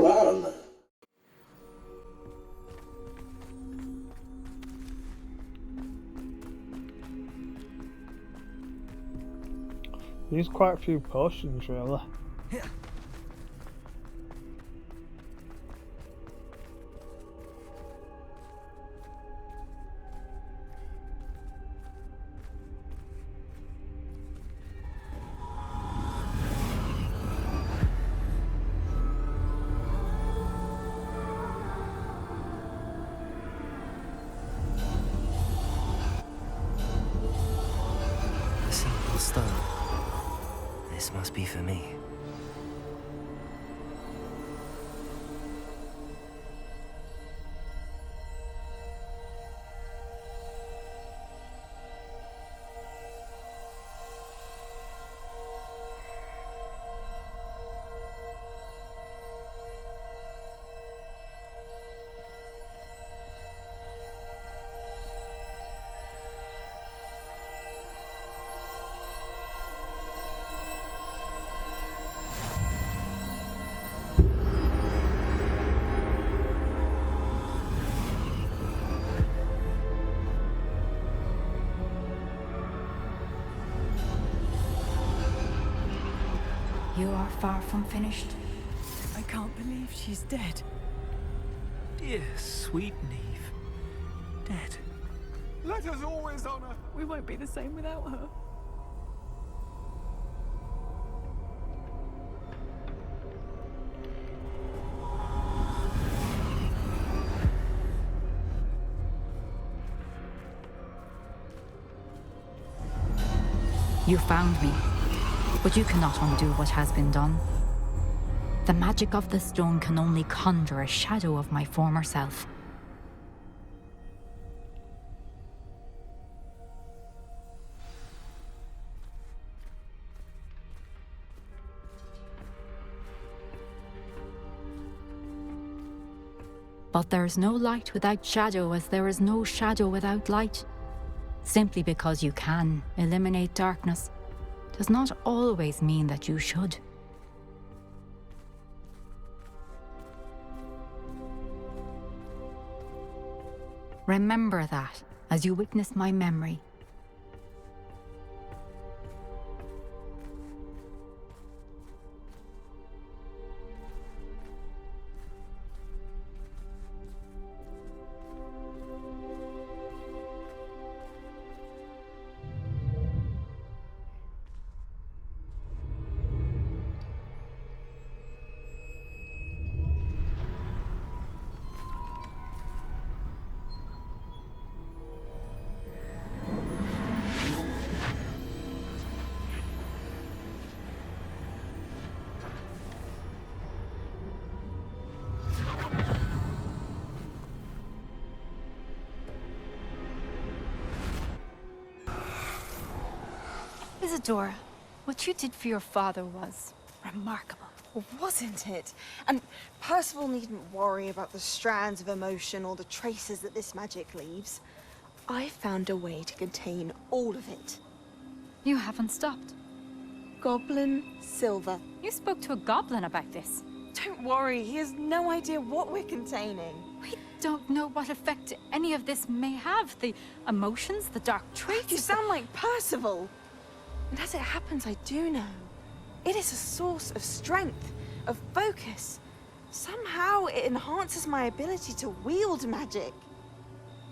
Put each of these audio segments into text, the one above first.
plan. Use quite a few potions, really. A simple stone. This must be for me. You are far from finished. I can't believe she's dead. Dear sweet Neve. Dead. Let us always honor. We won't be the same without her. You found me, but you cannot undo what has been done. The magic of the stone can only conjure a shadow of my former self. But there is no light without shadow, as there is no shadow without light. Simply because you can eliminate darkness does not always mean that you should. Remember that as you witness my memory. Isadora, what you did for your father was remarkable. Well, wasn't it? And Percival needn't worry about the strands of emotion or the traces that this magic leaves. I found a way to contain all of it. You haven't stopped. Goblin silver. You spoke to a goblin about this. Don't worry, he has no idea what we're containing. We don't know what effect any of this may have. The emotions, the dark traits. You sound like Percival. And as it happens, I do know. It is a source of strength, of focus. Somehow it enhances my ability to wield magic.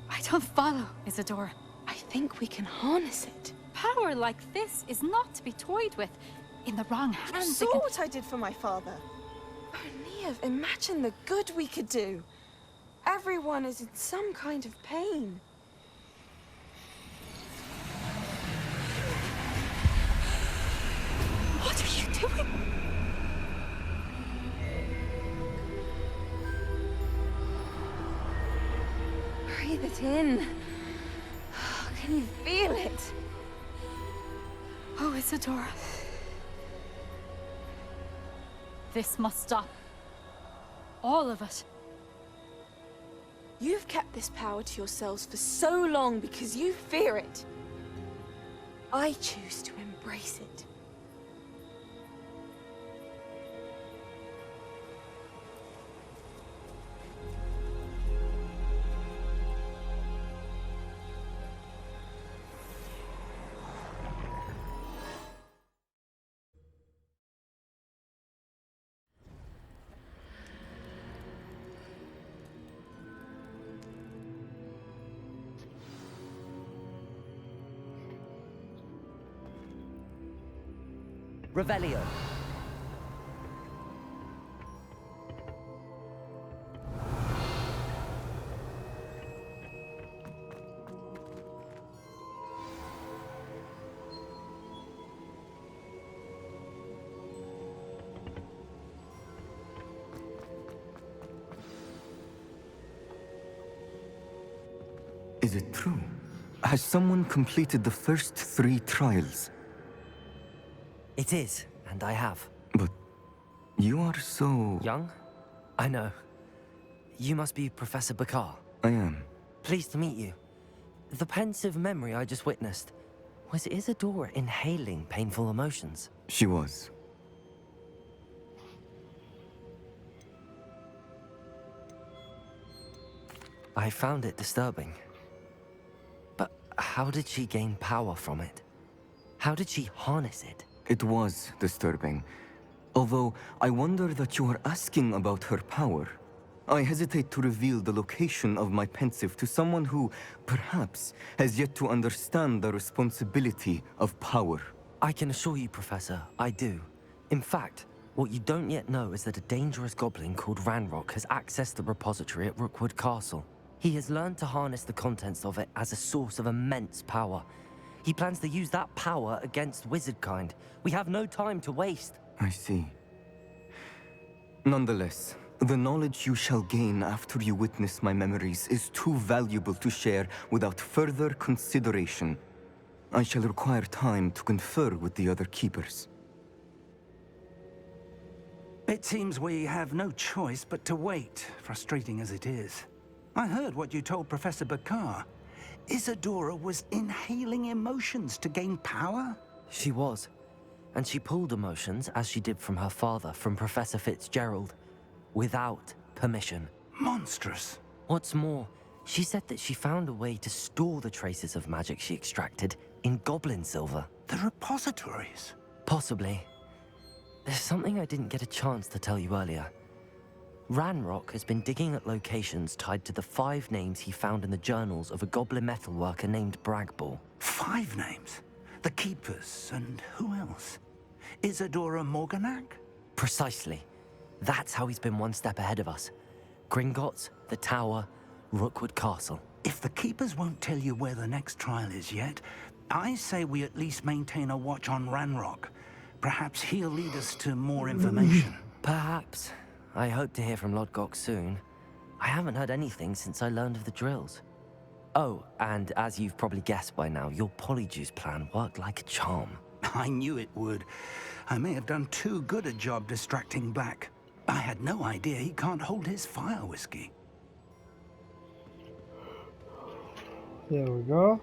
I don't follow, Isadora. I think we can harness it. Power like this is not to be toyed with. In the wrong You hands, saw what I did for my father. Oh, Neve, imagine the good we could do. Everyone is in some kind of pain. What are you doing? Breathe it in. Can you feel it? Oh, Isadora. This must stop. All of it. You've kept this power to yourselves for so long because you fear it. I choose to embrace it. Revelio. Is it true? Has someone completed the first 3 trials? It is, and I have. But you are so... Young? I know. You must be Professor Bakar. I am. Pleased to meet you. The pensive memory I just witnessed, was Isadora inhaling painful emotions? She was. I found it disturbing. But how did she gain power from it? How did she harness it? It was disturbing. Although, I wonder that you are asking about her power. I hesitate to reveal the location of my pensive to someone who, perhaps, has yet to understand the responsibility of power. I can assure you, Professor, I do. In fact, what you don't yet know is that a dangerous goblin called Ranrock has accessed the repository at Rookwood Castle. He has learned to harness the contents of it as a source of immense power. He plans to use that power against wizardkind. We have no time to waste. I see. Nonetheless, the knowledge you shall gain after you witness my memories is too valuable to share without further consideration. I shall require time to confer with the other keepers. It seems we have no choice but to wait, frustrating as it is. I heard what you told Professor Bakar. Isadora was inhaling emotions to gain power? She was. And she pulled emotions, as she did from her father, from Professor Fitzgerald, without permission. Monstrous. What's more, she said that she found a way to store the traces of magic she extracted in goblin silver. The repositories? Possibly. There's something I didn't get a chance to tell you earlier. Ranrock has been digging at locations tied to the 5 names he found in the journals of a goblin metalworker named Bragball. 5 names? The Keepers, and who else? Isadora Morganac? Precisely. That's how he's been one step ahead of us. Gringotts, the Tower, Rookwood Castle. If the Keepers won't tell you where the next trial is yet, I say we at least maintain a watch on Ranrock. Perhaps he'll lead us to more information. Perhaps. I hope to hear from Lodgok soon. I haven't heard anything since I learned of the drills. Oh, and as you've probably guessed by now, your polyjuice plan worked like a charm. I knew it would. I may have done too good a job distracting Black. I had no idea he can't hold his fire whiskey. There we go.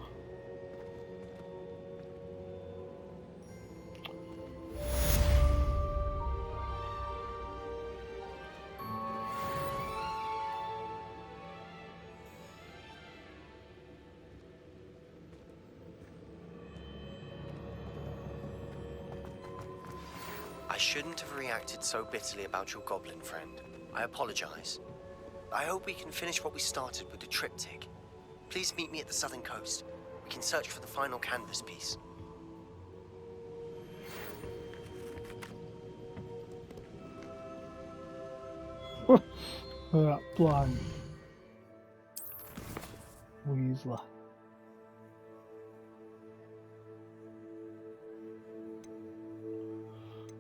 I shouldn't have reacted so bitterly about your goblin friend. I apologize. I hope we can finish what we started with the triptych. Please meet me at the southern coast. We can search for the final canvas piece. That blind Weasley.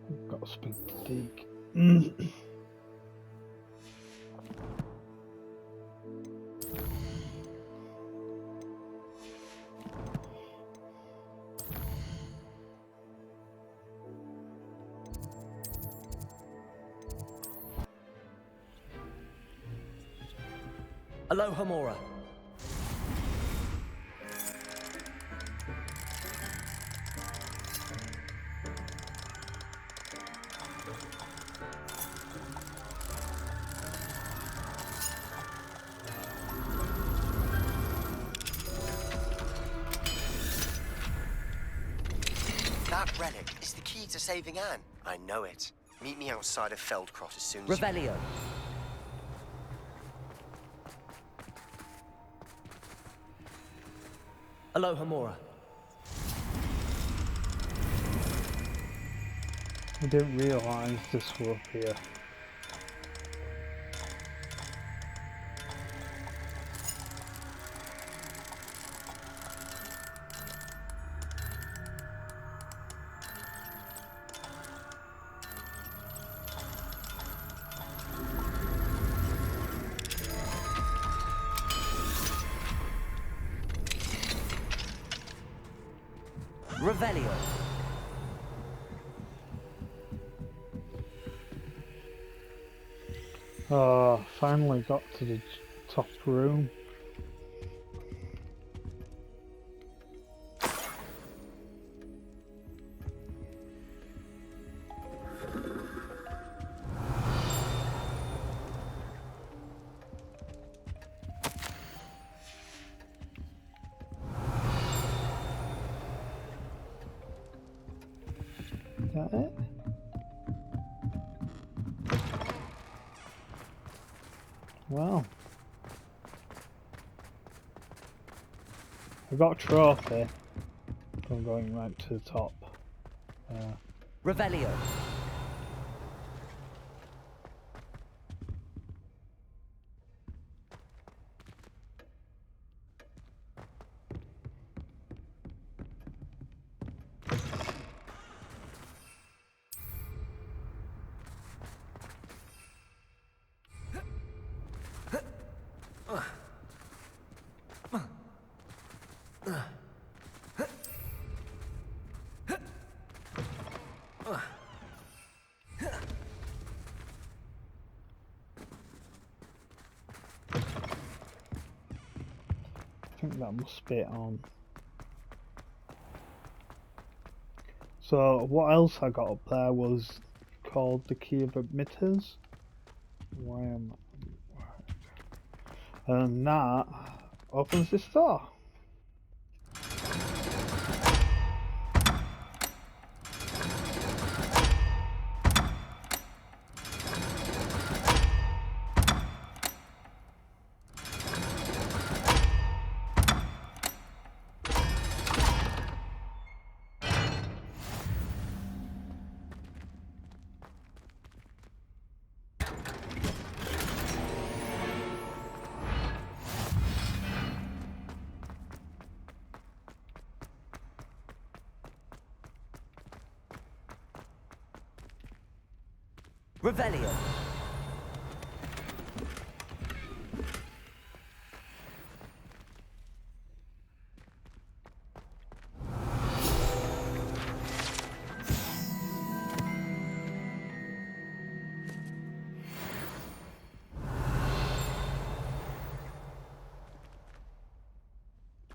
I've got to speak to Deke. Aloha Mora. That relic is the key to saving Anne. I know it. Meet me outside of Feldcroft as soon as Revelio. Aloha Mora. I didn't realise this was up here. Revelio. Finally got to the top room. Is that it? Well, I got a trophy from going right to the top. Revelio. I think that must be it on. So what else I got up there was called the Key of Admitters. Why am and that opens this door. Revelio.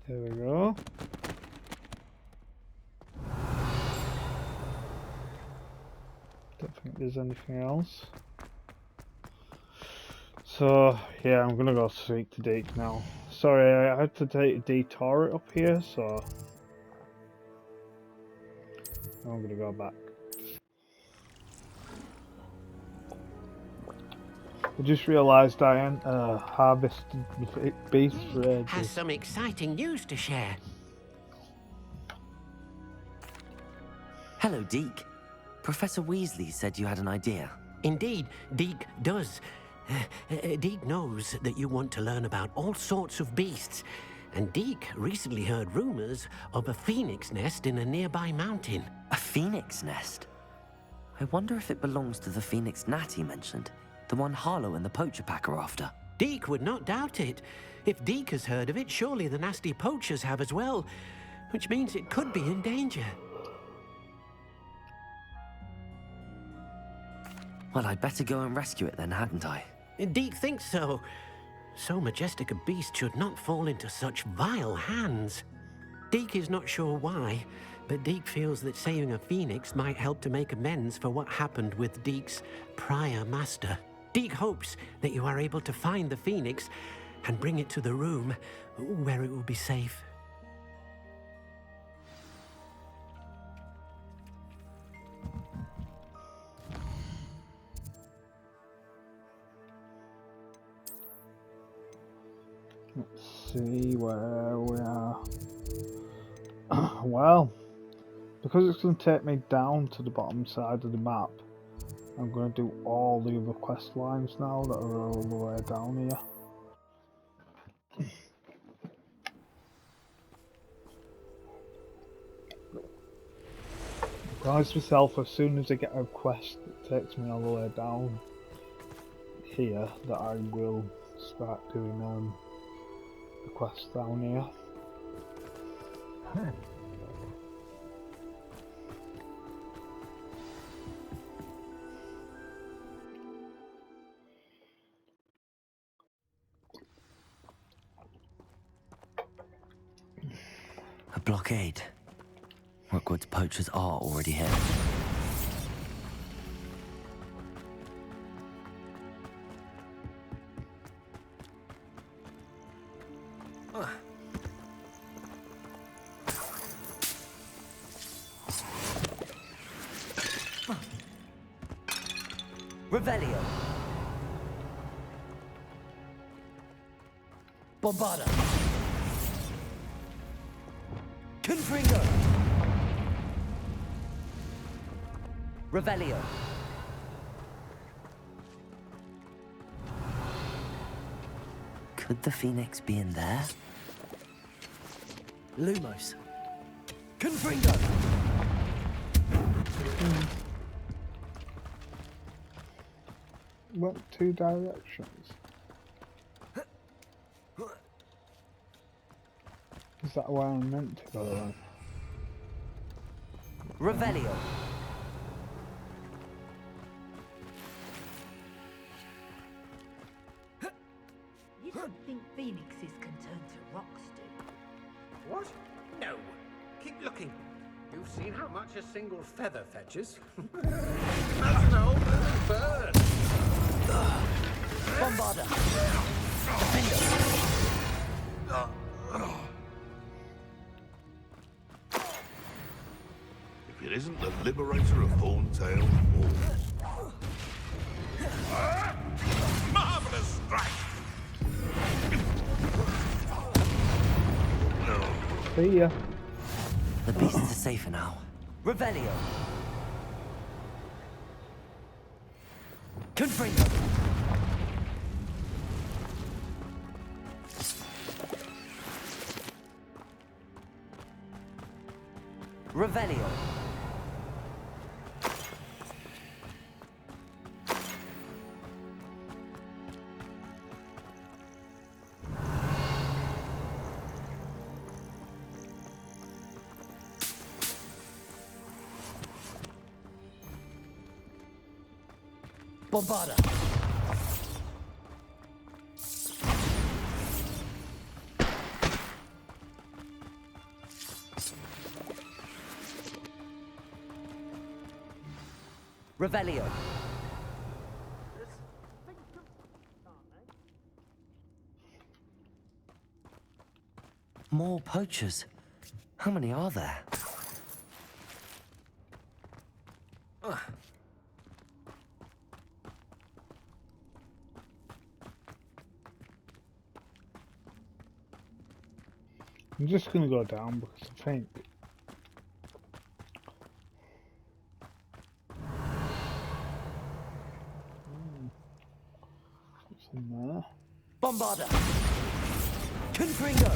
There we go. Don't think there's anything else. So yeah, I'm gonna go speak to Deke now. Sorry, I had to take a detour up here, so I'm gonna go back. I just realised I hadn't harvested the beast for ages. Has some exciting news to share. Hello, Deke. Professor Weasley said you had an idea. Indeed, Deke does. Deke knows that you want to learn about all sorts of beasts, and Deke recently heard rumors of a phoenix nest in a nearby mountain. A phoenix nest? I wonder if it belongs to the phoenix gnat he mentioned. The one Harlow and the poacher pack are after. Deke would not doubt it. If Deke has heard of it, surely the nasty poachers have as well, which means it could be in danger. Well, I'd better go and rescue it then, hadn't I? Deke thinks so. So majestic a beast should not fall into such vile hands. Deke is not sure why, but Deke feels that saving a phoenix might help to make amends for what happened with Deke's prior master. Deke hopes that you are able to find the phoenix and bring it to the room where it will be safe. Let's see where we are. Well, Because it's going to take me down to the bottom side of the map, I'm going to do all the other quest lines now that are all the way down here. I promised myself as soon as I get a quest that takes me all the way down here that I will start doing the quest down here. A blockade. Rookwood's poachers are already here. Revelio. Bombarda. Confringo. Revelio. Could the Phoenix be in there? Lumos. Confringo. Went two directions. Is that where I'm meant to go then? Revelio. You don't think phoenixes can turn to rocks, do you? What? No. Keep looking. You've seen how much a single feather fetches. That's an old bird. Bombarda. Defender. If it isn't the liberator of Horntail Walls. Marvelous strike! See ya. The beasts are safer now. Revelio. Confringo. Revelio. Bombarda. Revelio. More poachers. How many are there? I'm just gonna go down because I think what's in there? Bombarda. Confringo.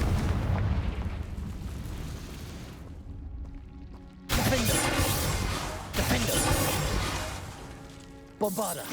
Defender. Defender. Bombarda.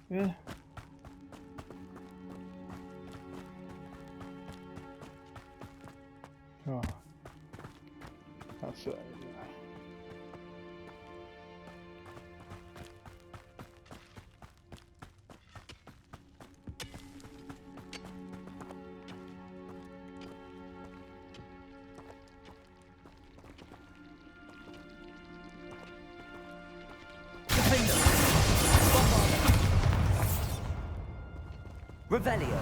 Yeah. Oh. That's it. Revelio.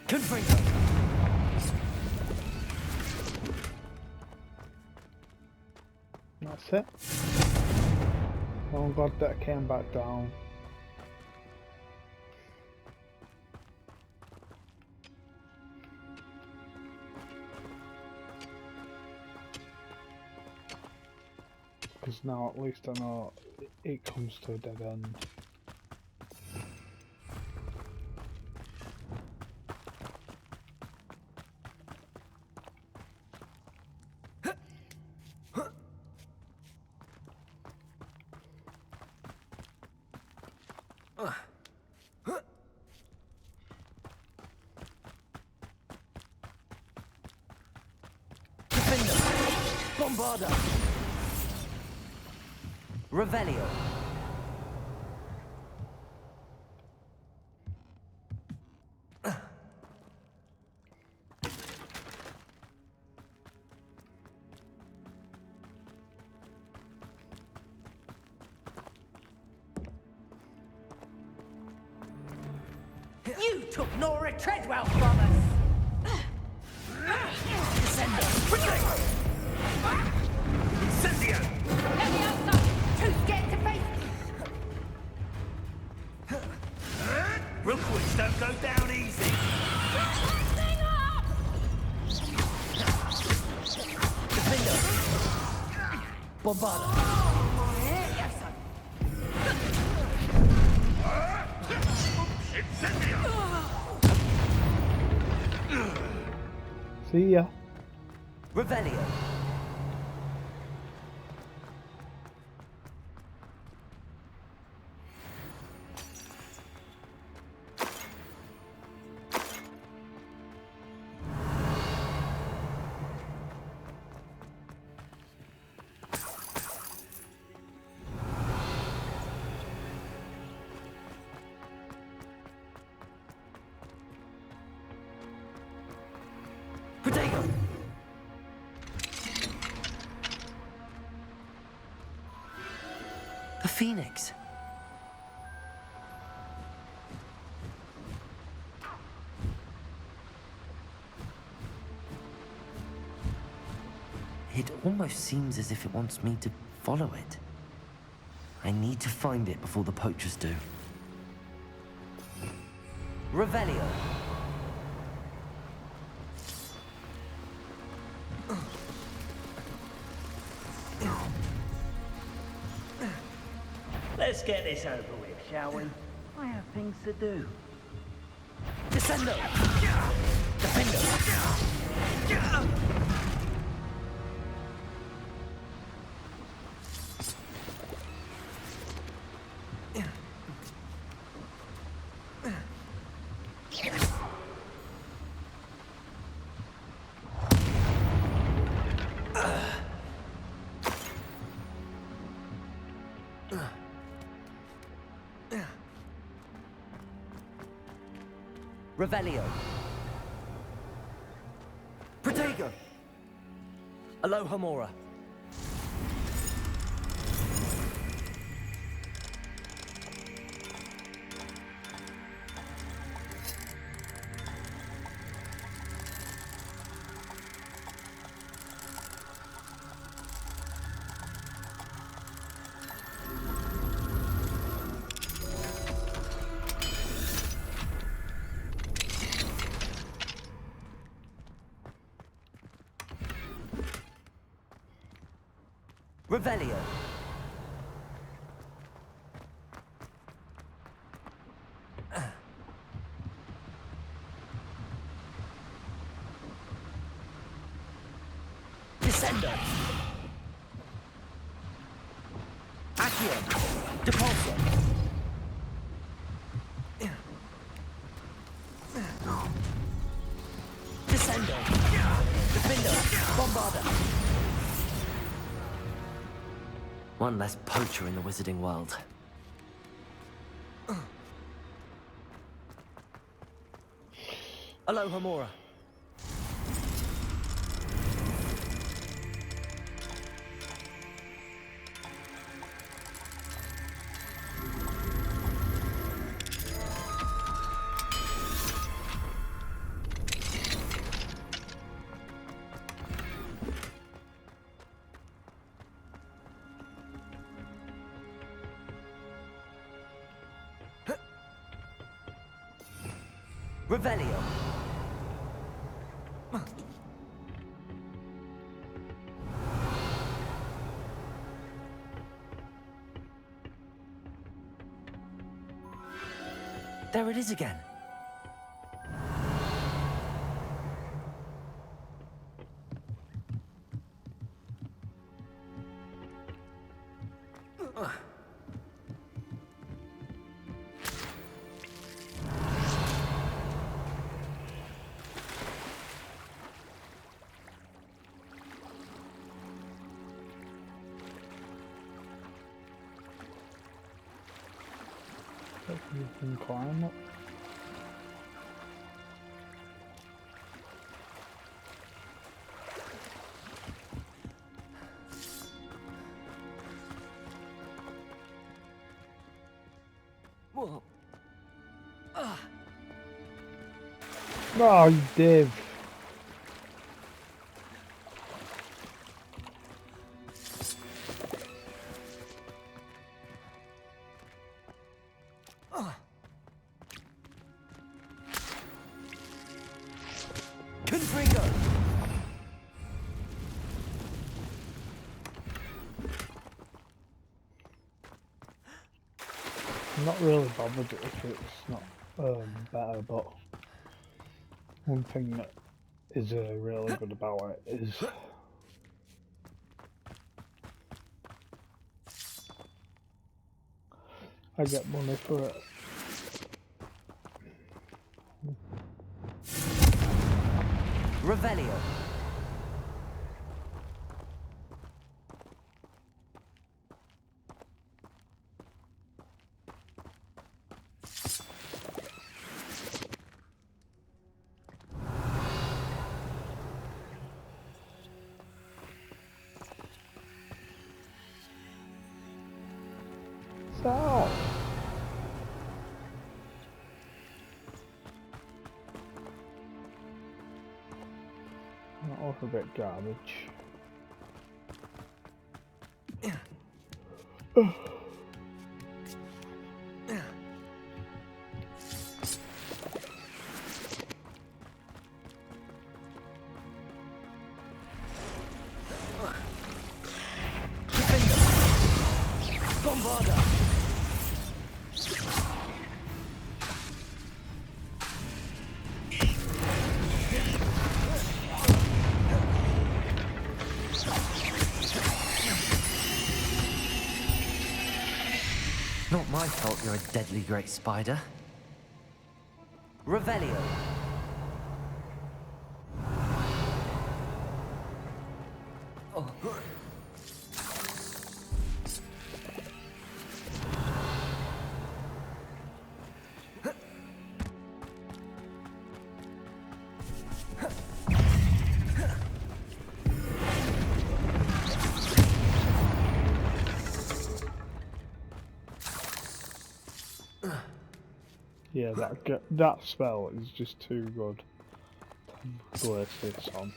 Confringo. That's it. Oh, I'm glad that came back down. Because now at least I know it comes to a dead end. Bombarda. Revelio. You took Nora Treadwell from us! Incendio! Too scared to face Rookwoods don't go down easy. Bombarda. See ya. Revelio. Protego. The Phoenix. It almost seems as if it wants me to follow it. I need to find it before the poachers do. Revelio. Let's get this over with, shall we? I have things to do. Descendo. Defendo. Revelio. Protego. Aloha Mora. Revelio. Descendo. Accio. Depulso. Descendo. Defendo. Bombarda. One less poacher in the wizarding world. Aloha Mora. Revelio. There it is again. You can climb up. Whoa. Oh, you div. Confringo. I'm not really bothered if it's not better, but one thing that is really good about it is I get money for it. Revelio. So. That was a bit garbage. Bombarda. Not my fault you're a deadly great spider. Revelio. Oh. Yeah, that spell is just too good to place this on.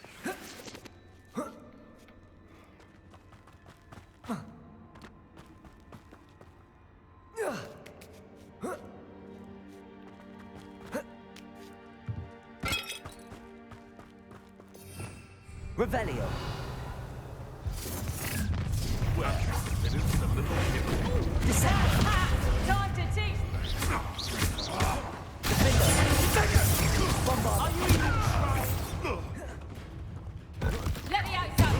Revelio. Time to teach! Let me out, son!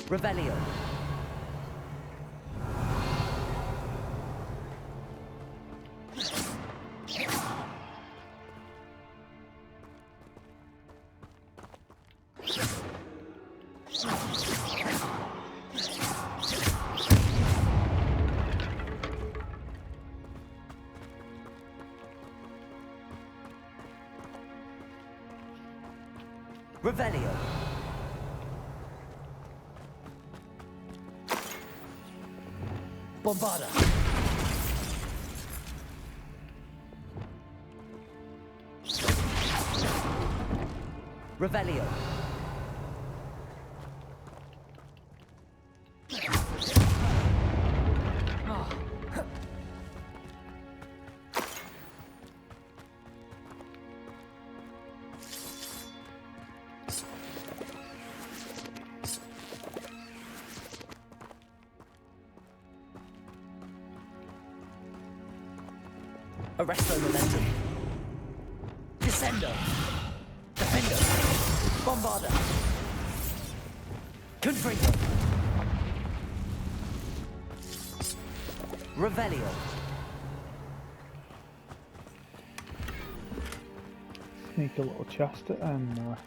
Revelio. Revelio. Bombarda. Revelio. Arresto momentum. Descendo. Defendo. Bombarda. Confringo. Revelio. Sneak a little chest at end there.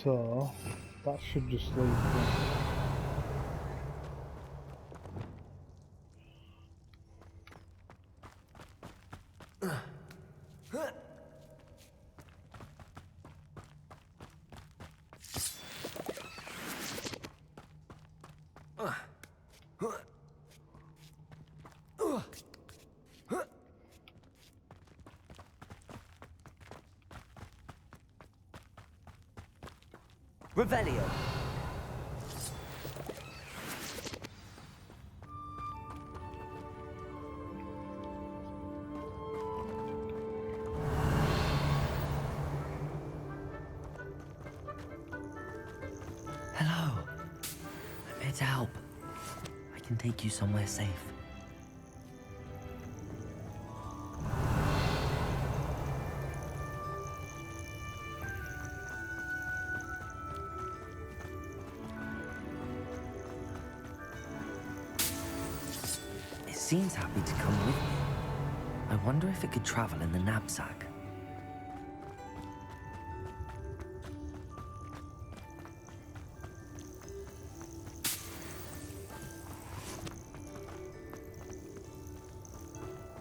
So that should just leave them. Revelio. Hello. I'm here to help. I can take you somewhere safe. It seems happy to come with me. I wonder if it could travel in the knapsack.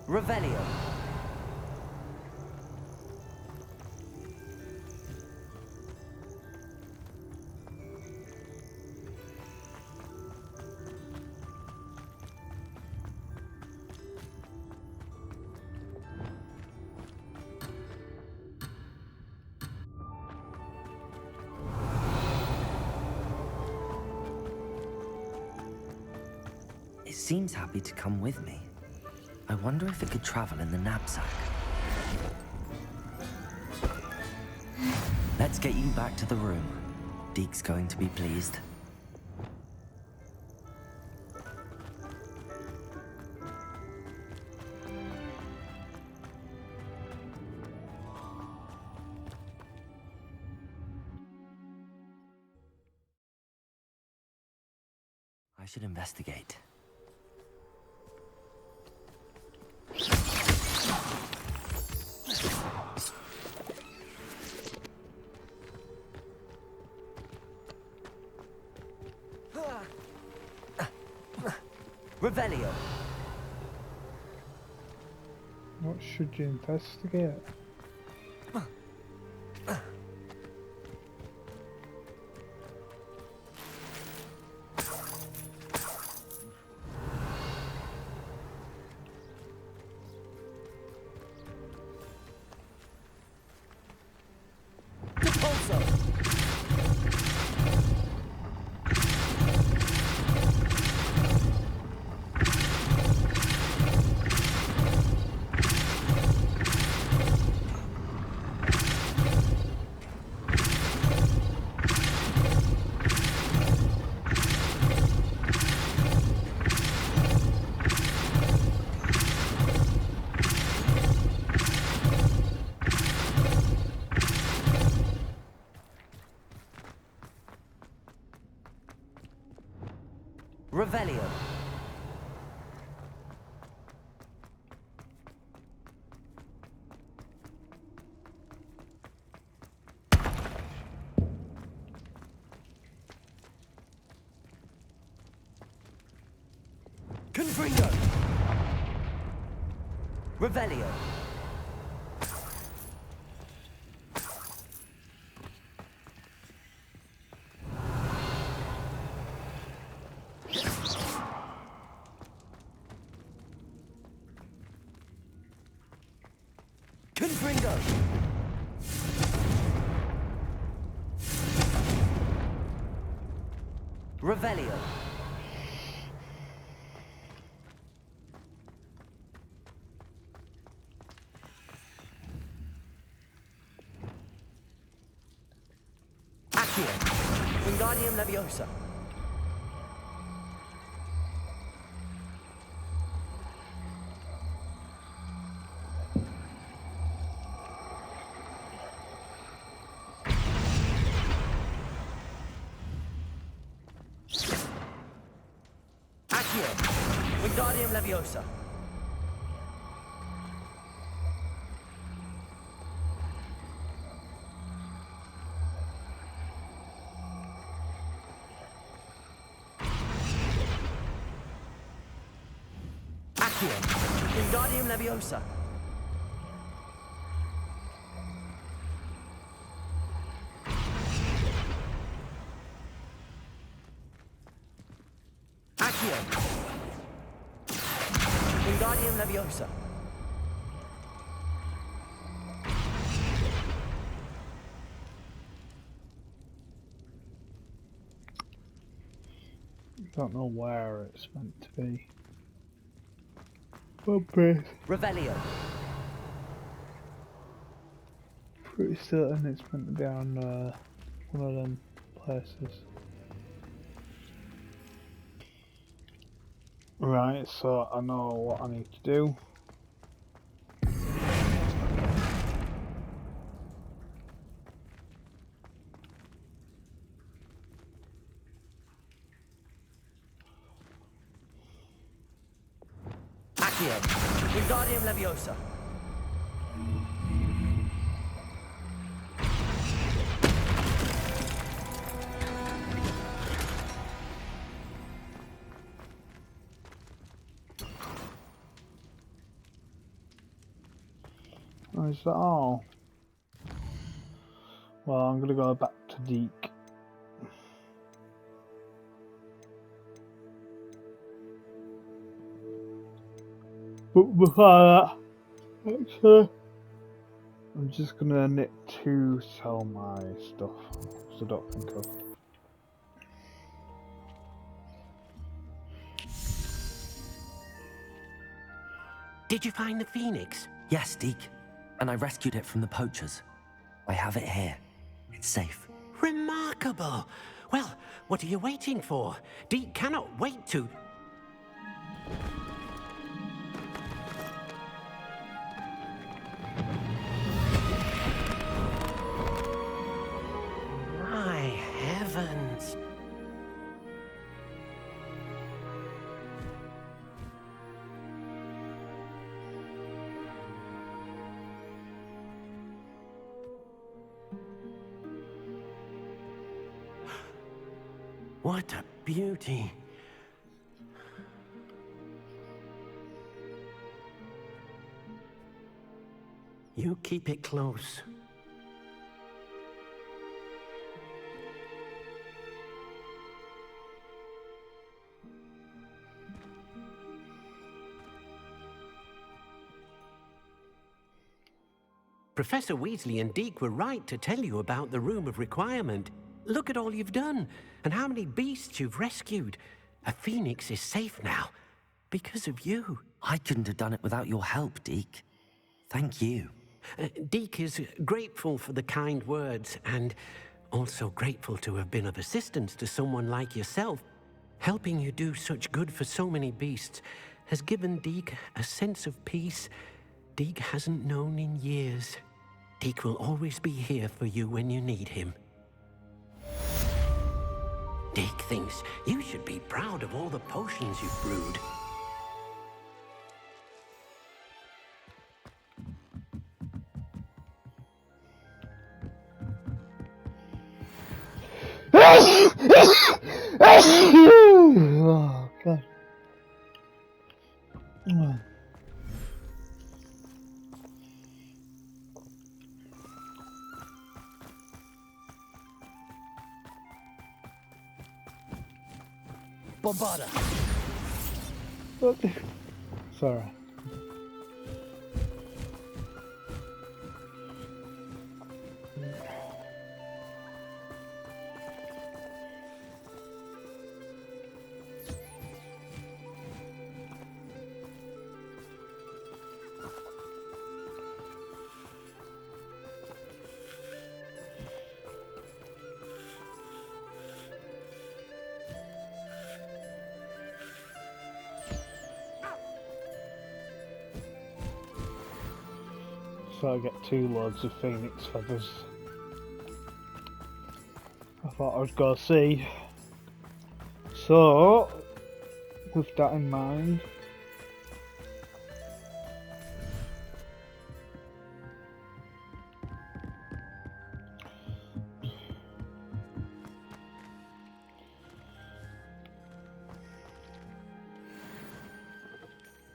Revelio. It seems happy to come with me. I wonder if it could travel in the knapsack. Let's get you back to the room. Deke's going to be pleased. I should investigate. Revelio. What should you investigate? Revelio. Confringo. Revelio. Confringo. Revelio. Accio. Wingardium Leviosa. Accio. Wingardium Leviosa. Accio. Wingardium Leviosa. Accio. Wingardium Leviosa. Don't know where it's meant to be. But Revelio. pretty certain it's meant to be on one of them places. Right, so I know what I need to do. Accio. Wingardium Leviosa. Oh, is that all? Well, I'm gonna go back to Deke. But before that, actually, I'm just gonna need to sell my stuff, because I don't think I've... Did you find the phoenix? Yes, Deke. And I rescued it from the poachers. I have it here. It's safe. Remarkable! Well, what are you waiting for? Deke cannot wait to... My heavens! What a beauty! You keep it close. Professor Weasley and Deke were right to tell you about the Room of Requirement. Look at all you've done, and how many beasts you've rescued. A phoenix is safe now, because of you. I couldn't have done it without your help, Deke. Thank you. Deke is grateful for the kind words, and also grateful to have been of assistance to someone like yourself. Helping you do such good for so many beasts has given Deke a sense of peace Deke hasn't known in years. Deke will always be here for you when you need him. Deke thinks you should be proud of all the potions you've brewed. Oh, God. Bombarda! Sorry. So I get 2 loads of phoenix feathers. I thought I was gonna see. So, with that in mind,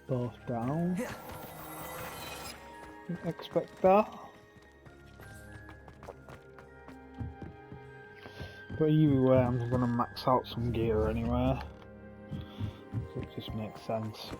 both down. Didn't expect that. But either way, I'm gonna max out some gear anyway. So it just makes sense.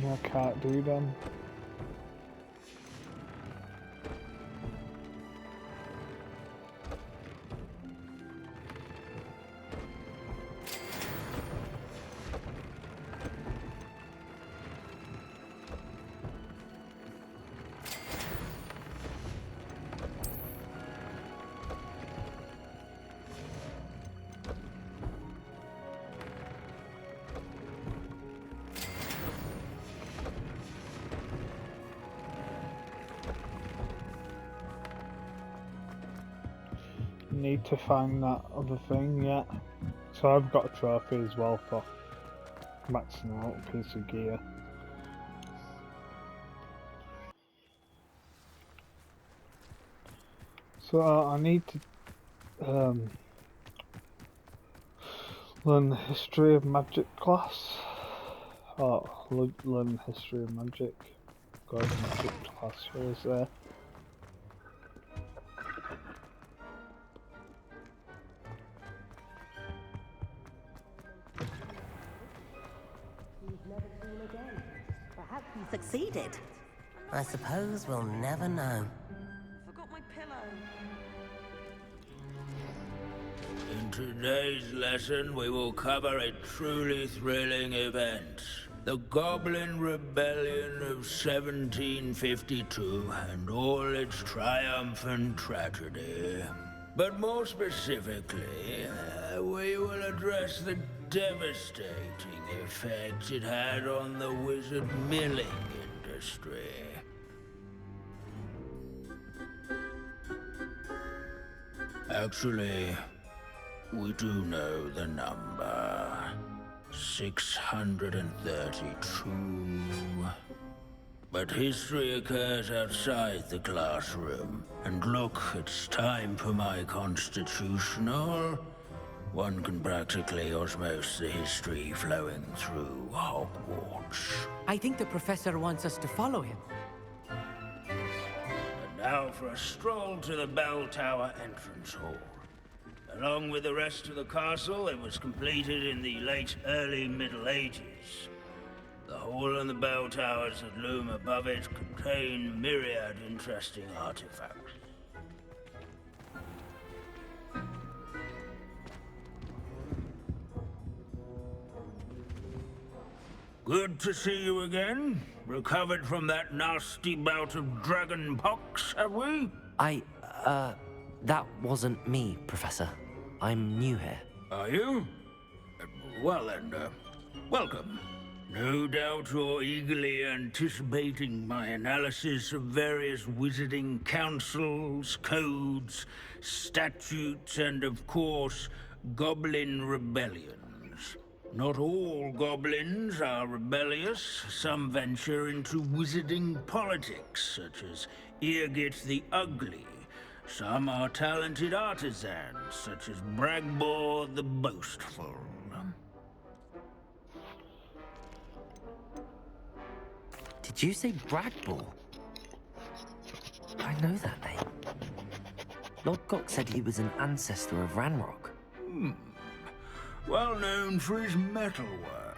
I can't do them. Need to find that other thing yet. So I've got a trophy as well for maxing out a piece of gear. So I need to learn the history of magic class. Oh, learn the history of magic. Go to magic class, where is there? Perhaps you succeeded. I suppose we'll never know. Forgot my pillow. In today's lesson, we will cover a truly thrilling event. The Goblin Rebellion of 1752 and all its triumphant tragedy. But more specifically, we will address the devastating effect it had on the wizard milling industry. Actually, we do know the number. 632. But history occurs outside the classroom. And look, it's time for my constitutional. One can practically osmose the history flowing through Hogwarts. I think the professor wants us to follow him. And now for a stroll to the bell tower entrance hall. Along with the rest of the castle, it was completed in the late early Middle Ages. The hall and the bell towers that loom above it contain myriad interesting artifacts. Good to see you again. Recovered from that nasty bout of dragon pox, have we? That wasn't me, Professor. I'm new here. Are you? Well then, welcome. No doubt you're eagerly anticipating my analysis of various wizarding councils, codes, statutes, and of course, goblin rebellions. Not all goblins are rebellious. Some venture into wizarding politics, such as Eargit the Ugly. Some are talented artisans, such as Bragbor the Boastful. Did you say Bragbor? I know that name. Lodgok said he was an ancestor of Ranrock. Well known for his metalwork.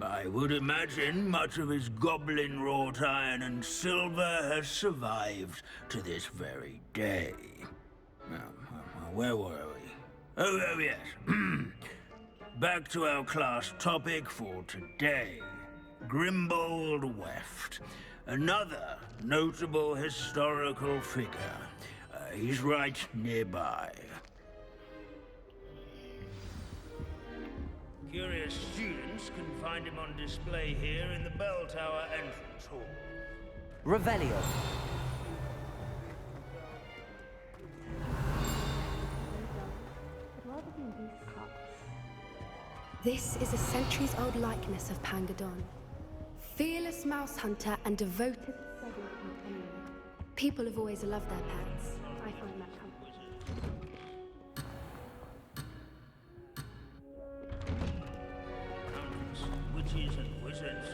I would imagine much of his goblin wrought iron and silver has survived to this very day. Where were we? Oh yes. Back to our class topic for today. Grimbold Weft. Another notable historical figure. He's right nearby. Curious students can find him on display here in the bell tower entrance hall. Revelio. This is a centuries-old likeness of Pangadon. Fearless mouse hunter and devoted servant companion. People have always loved their pets. I find that comforting. Witches and wizards.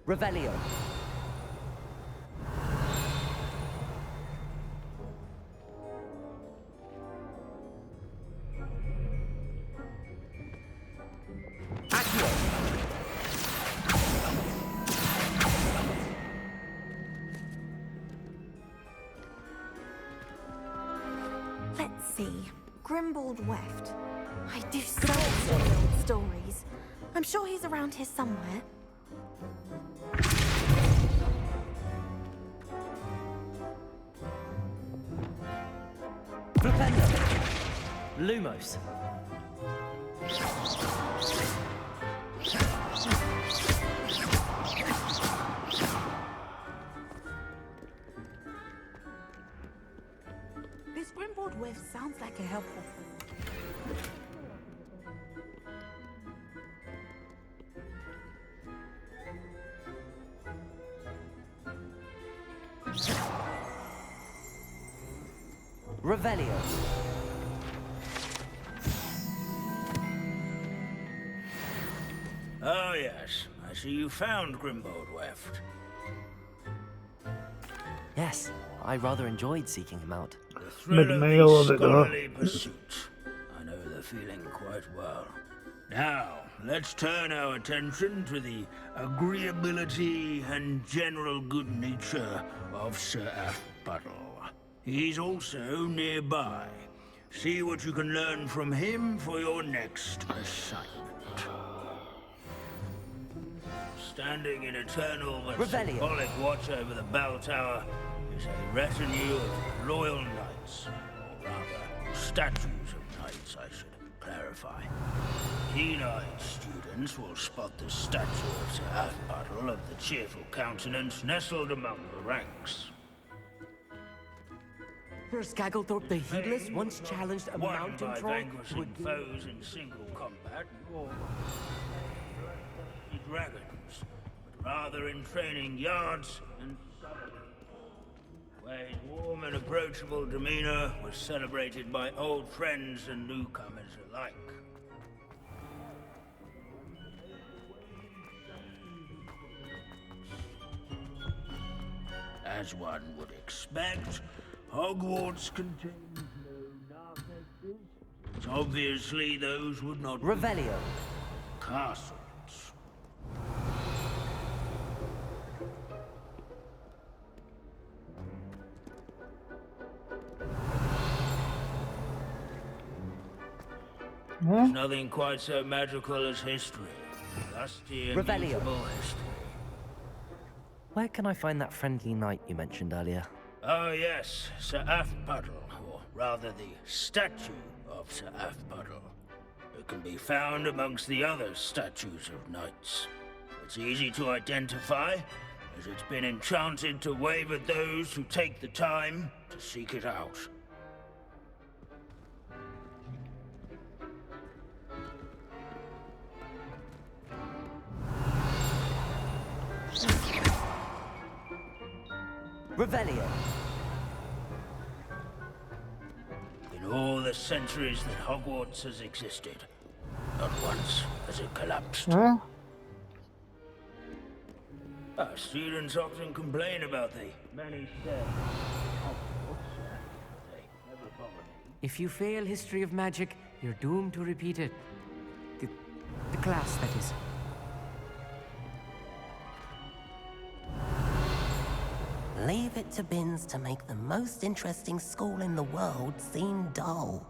Revelio. Let's see. Grimbold Weft. I do so many old stories. I'm sure he's around here somewhere. Lumos. This Grimbold Weft sounds like a helpful Revelio. Oh yes, I see you found Grimbold Weft. Yes, I rather enjoyed seeking him out. The thrill of these scholarly pursuits. I know the feeling quite well. Now, let's turn our attention to the agreeability and general good nature of Sir Athbuttle. He's also nearby. See what you can learn from him for your next assignment. Standing in eternal but symbolic watch over the bell tower is a retinue of loyal knights, or rather, statues of knights, I should clarify. Keen-eyed students will spot the statue of Sir Athbuttle of the cheerful countenance nestled among the ranks. First Gagglethorpe the Heedless once challenged a Won mountain by troll vanquishing foes in single combat, or dragons, but rather in training yards and where his warm and approachable demeanor was celebrated by old friends and newcomers alike. As one would expect, Hogwarts contains no darknesses. It's obviously those would not Revelio. be castles. There's nothing quite so magical as history. Lusty, immutable history. Where can I find that friendly knight you mentioned earlier? Oh yes, Sir Afpuddle, or rather the statue of Sir Afpuddle. It can be found amongst the other statues of knights. It's easy to identify, as it's been enchanted to wave at those who take the time to seek it out. Revelio. In all the centuries that Hogwarts has existed, not once has it collapsed. Huh? Our students often complain about the many stairs. If you fail history of magic, you're doomed to repeat it. The class, that is. Leave it to Binns to make the most interesting school in the world seem dull.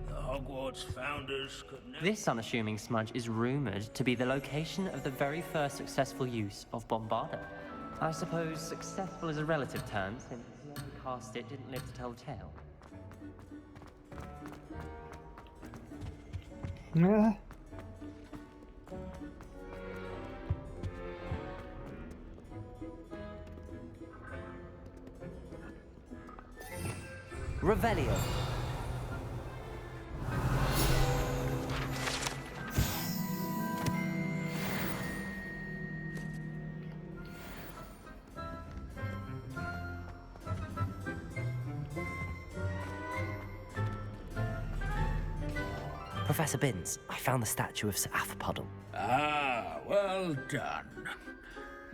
The Hogwarts founders could never... This unassuming smudge is rumored to be the location of the very first successful use of Bombarda. I suppose successful is a relative term, since whoever cast it didn't live to tell the tale. Yeah. Revelio. Professor Binns, I found the statue of Sir Afpuddle. Ah, well done.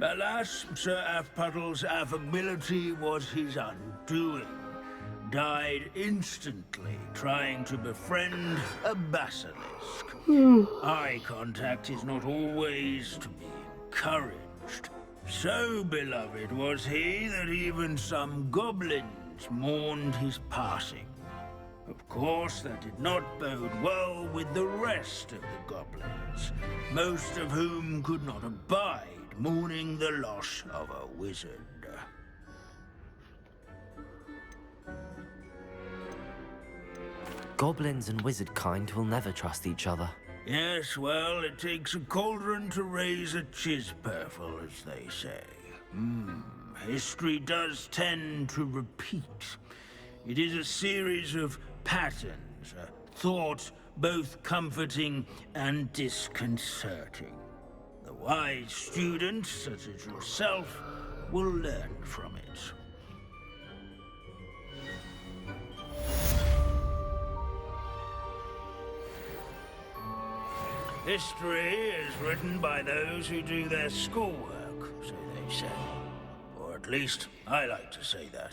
Alas, Sir Afpuddle's affability was his undoing. Died instantly trying to befriend a basilisk. Eye contact is not always to be encouraged. So beloved was he that even some goblins mourned his passing. Of course, that did not bode well with the rest of the goblins, most of whom could not abide mourning the loss of a wizard. Goblins and wizard kind will never trust each other. Yes, well, it takes a cauldron to raise a chisperful, as they say. History does tend to repeat. It is a series of patterns, a thought both comforting and disconcerting. The wise student, such as yourself, will learn from it. History is written by those who do their schoolwork, so they say. Or at least, I like to say that.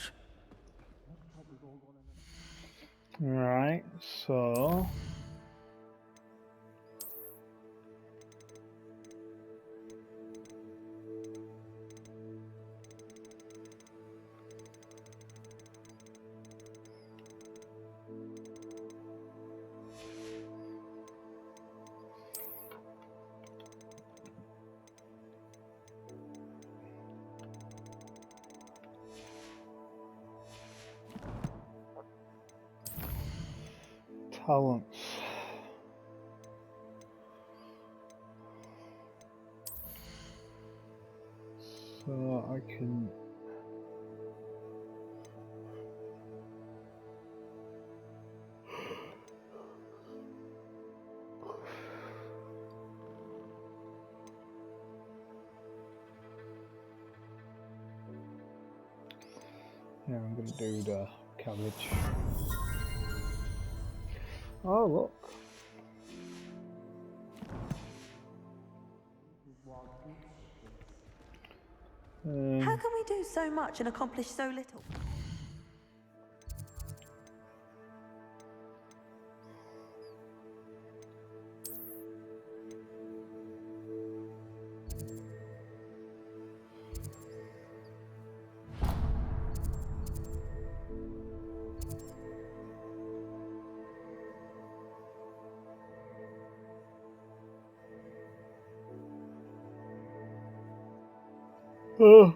Right, so... talents. So I can I'm gonna do the cabbage. Oh, look. How can we do so much and accomplish so little? Oh.